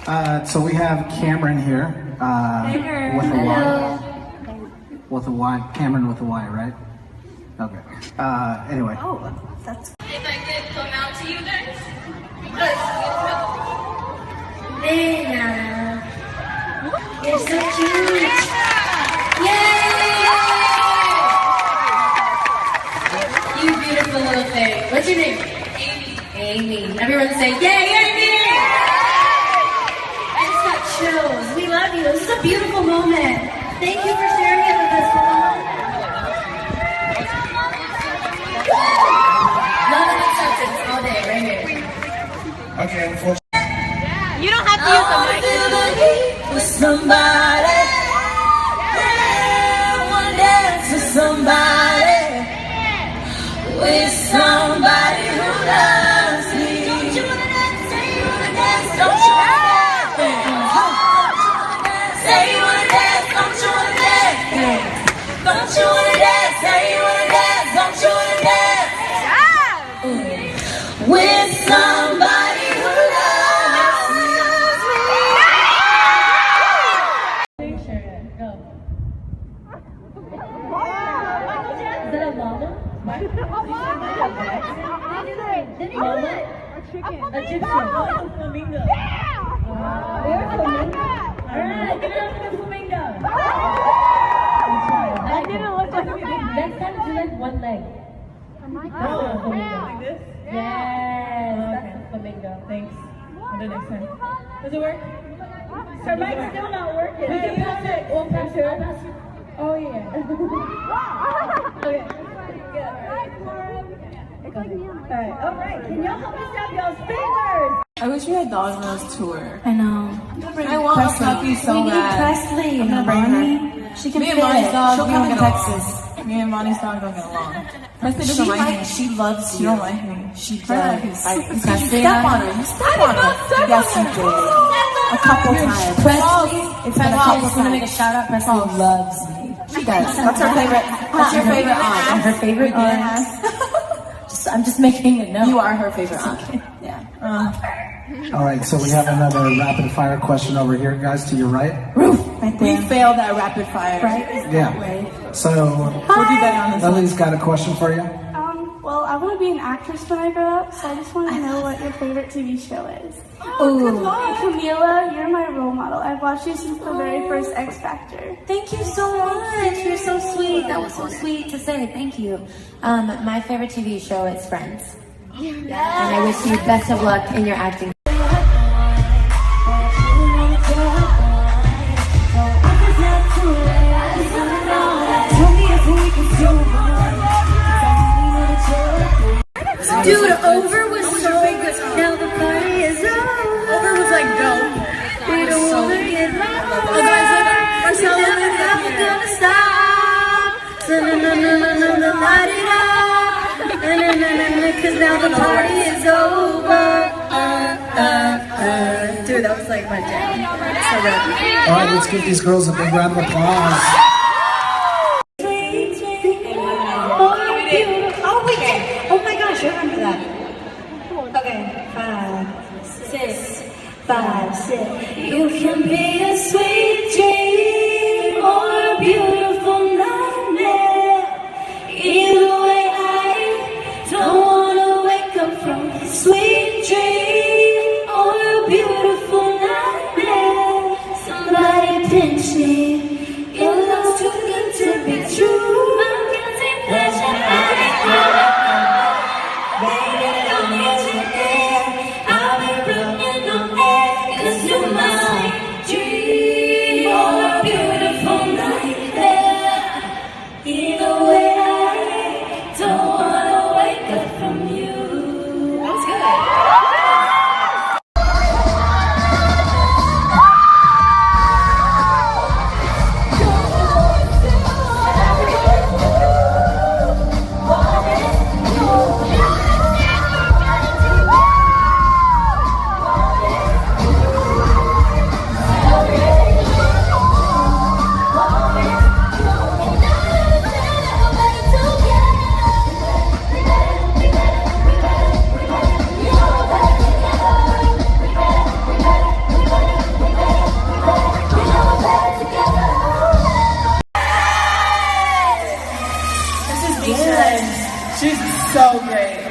So we have Cameron here with a Y. With a Y. Cameron with a Y, right? Okay. Anyway. Oh, that's... If I could come out to you guys. Nena, you're so cute. Yay! You beautiful little thing. What's your name? Amy. Amy. Everyone say, yay, Amy! I just got chills. We love you. This is a beautiful moment. Thank you for sharing it with us. Love and acceptance all day, right here. Okay, unfortunately. You don't have to use the mic. With somebody, one dance with somebody, with somebody who loves me. Don't you wanna dance? Say you wanna dance. Don't you wanna dance? Say you wanna dance. Don't you wanna dance? Don't you wanna dance? Say you wanna dance. Don't you wanna dance? With somebody who loves me. Go. Is that a llama? Llama? Egyptian. Flamingo. Where's flamingo? Alright, give it up for the flamingo. That didn't look like me. Next time do like one leg. Like this? Yes, that's the flamingo. Thanks. I'll do it next time. Does it work? Her mic's still not working. We can pass it. We'll pass it. Oh yeah. Okay. Alright. Alright. Can y'all help me snap y'all's fingers? I wish we had Domino's tour. I know. I want a puppy so bad. Presley. I'm gonna bring her. She can Me and fit. Monty's dog, She'll we come don't to get Texas. along. Me and Monty's dog don't get along. Presley She doesn't like me. She loves She you. don't like me. She Her does. is super You sweet. step on her. You step on her. Yes, you did. A couple times. Presley, it's been a couple times. Make a shout out. Presley loves me. She does. What's her favorite? What's your favorite aunt? And her favorite aunt. I'm just making it known. You are her favorite aunt. Yeah. All right, so we have another rapid fire question over here, guys, to your right. Right We there. failed at rapid fire. Right? Yeah. So, We'll do better on this one. Lily's got a question for you. Well, I want to be an actress when I grow up, so I just want to know what your favorite TV show is. Ooh. Camila, you're my role model. I've watched you since the very first X Factor. Thank you so much. You're so sweet. That was so sweet to say. Thank you. My favorite TV show is Friends. And I wish you best of luck in your acting. Dude, Over was so good. Now the party is over. Over was like dope. We don't want to get lost. We're We're never gonna stop. Cause now the party is over. Dude, that was like my jam. So good. All right, let's give these girls a big round of applause. Oh, wait. Oh my gosh, I remember that. Okay, 5, 6. You can be a sweet dream or a beautiful nightmare. Either way, I don't want to wake up from a sweet dream or a beautiful nightmare. Somebody pinch me. Your love's too good to be true. I'm guilty pleasure. Baby, don't get you there. I'll be running on air. 'Cause you're my sweet dream. So great.